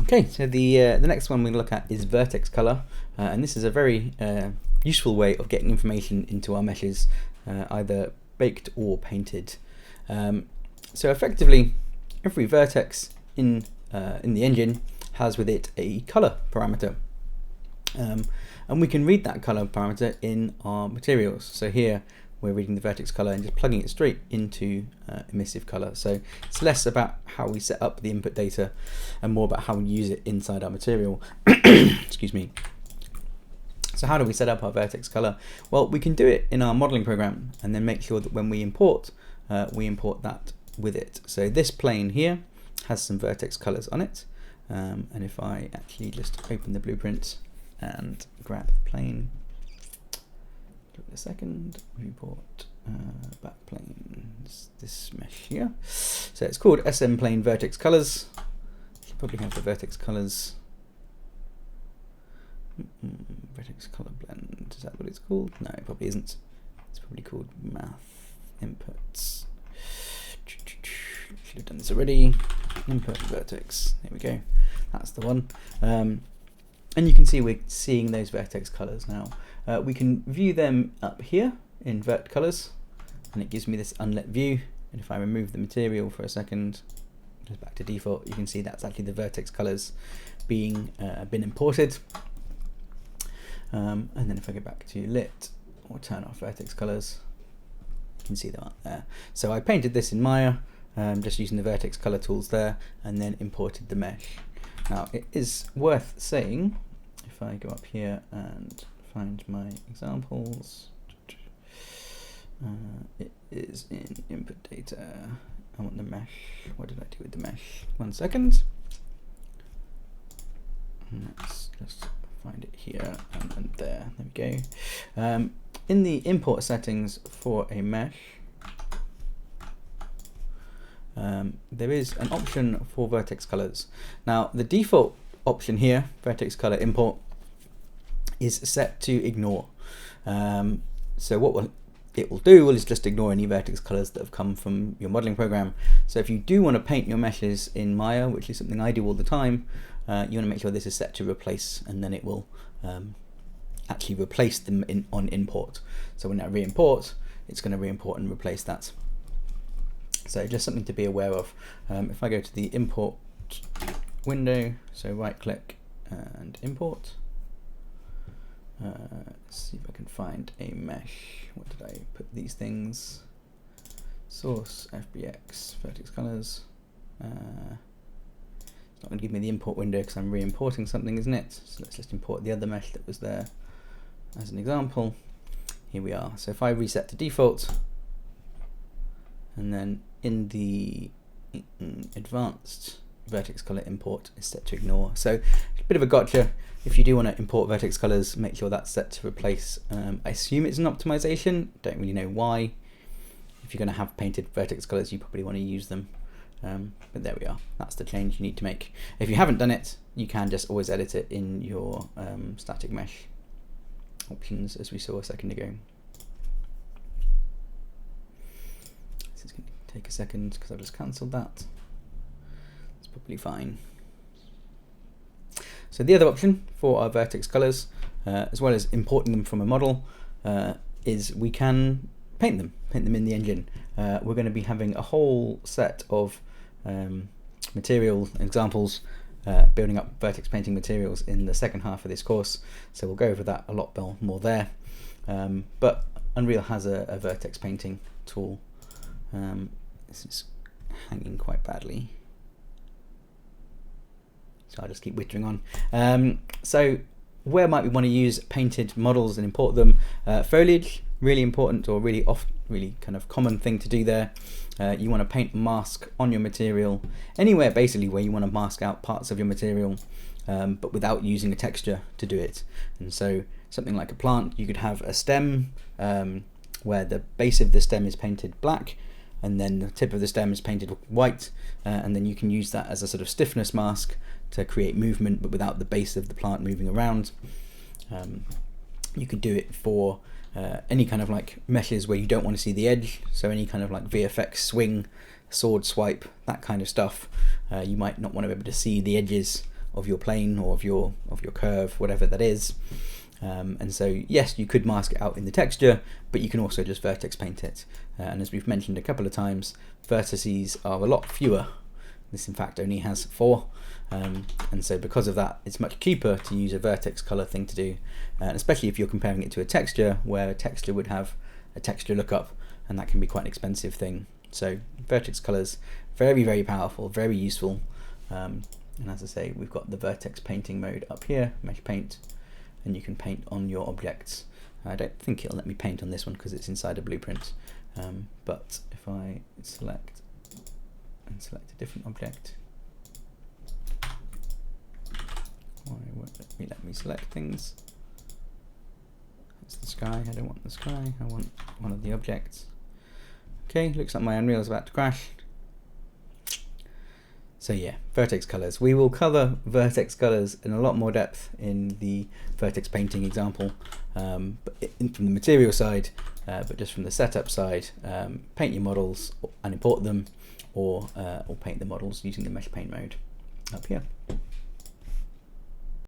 Okay, so the next one we look at is vertex color, and this is a very useful way of getting information into our meshes, either baked or painted. So effectively, every vertex in the engine has with it a color parameter, and we can read that color parameter in our materials. So here we're reading the vertex color and just plugging it straight into emissive color. So it's less about how we set up the input data and more about how we use it inside our material. Excuse me. So how do we set up our vertex color? Well, we can do it in our modeling program and then make sure that when we import that with it. So this plane here has some vertex colors on it, and if I actually just open the blueprint and grab the plane, give it a second, import backplane, this mesh here. So it's called SM plane vertex colors. You probably have the vertex colors. Vertex color blend, is that what it's called? No, it probably isn't. It's probably called math inputs. Should have done this already. Input vertex, there we go. That's the one. And you can see we're seeing those vertex colors now. We can view them up here in vert colors, and it gives me this unlit view. And if I remove the material for a second, just back to default, you can see that's actually the vertex colors being been imported. And then if I go back to lit or turn off vertex colors, you can see them up there. So I painted this in Maya, just using the vertex color tools there, and then imported the mesh. Now it is worth saying, if I go up here and find my examples, it is in input data. I want the mesh. What did I do with the mesh? 1 second. And let's just find it here and there. There we go. In the import settings for a mesh, there is an option for vertex colors. Now the default option here, vertex color import, is set to ignore. So what it will do is just ignore any vertex colors that have come from your modeling program. So if you do want to paint your meshes in Maya, which is something I do all the time, you want to make sure this is set to replace, and then it will actually replace them on import. So when I re-import, it's going to re-import and replace that. So just something to be aware of. If I go to the import window, so right click and import, let's see if I can find a mesh. What did I put these things? Source, FBX, vertex colors. It's not going to give me the import window because I'm re-importing something, isn't it? So let's just import the other mesh that was there as an example. Here we are. So if I reset to default, and then in the advanced vertex color import is set to ignore. So a bit of a gotcha. If you do want to import vertex colors, make sure that's set to replace. I assume it's an optimization. Don't really know why. If you're going to have painted vertex colors, you probably want to use them. But there we are. That's the change you need to make. If you haven't done it, you can just always edit it in your static mesh options, as we saw a second ago. This is going to take a second because I've just cancelled that. It's probably fine. So the other option for our vertex colors, as well as importing them from a model, is we can paint them in the engine. We're going to be having a whole set of material examples, building up vertex painting materials in the second half of this course, so we'll go over that a lot more there. But Unreal has a vertex painting tool. This is hanging quite badly, so I'll just keep wittering on. So where might we want to use painted models and import them? Foliage, really important, or really kind of common thing to do there. You want to paint a mask on your material, anywhere basically where you want to mask out parts of your material, but without using a texture to do it. And so something like a plant, you could have a stem where the base of the stem is painted black, and then the tip of the stem is painted white, and then you can use that as a sort of stiffness mask to create movement, but without the base of the plant moving around. You could do it for any kind of like meshes where you don't want to see the edge, so any kind of like VFX swing, sword swipe, that kind of stuff. You might not want to be able to see the edges of your plane or of your curve, whatever that is. And so yes, you could mask it out in the texture, but you can also just vertex paint it. And as we've mentioned a couple of times, vertices are a lot fewer. This in fact only has 4, and so because of that, it's much cheaper to use a vertex color thing to do, and especially if you're comparing it to a texture, where a texture would have a texture lookup, and that can be quite an expensive thing. So vertex colors, very, very powerful, very useful. And as I say, we've got the vertex painting mode up here, mesh paint, and you can paint on your objects. I don't think it'll let me paint on this one because it's inside a blueprint, but if I select a different object, why won't it let me select things? That's the sky. I don't want the sky, I want one of the objects. Okay, looks like my Unreal is about to crash. So yeah, vertex colors. We will cover vertex colors in a lot more depth in the vertex painting example, from the material side, but just from the setup side, paint your models and import them, or paint the models using the mesh paint mode up here.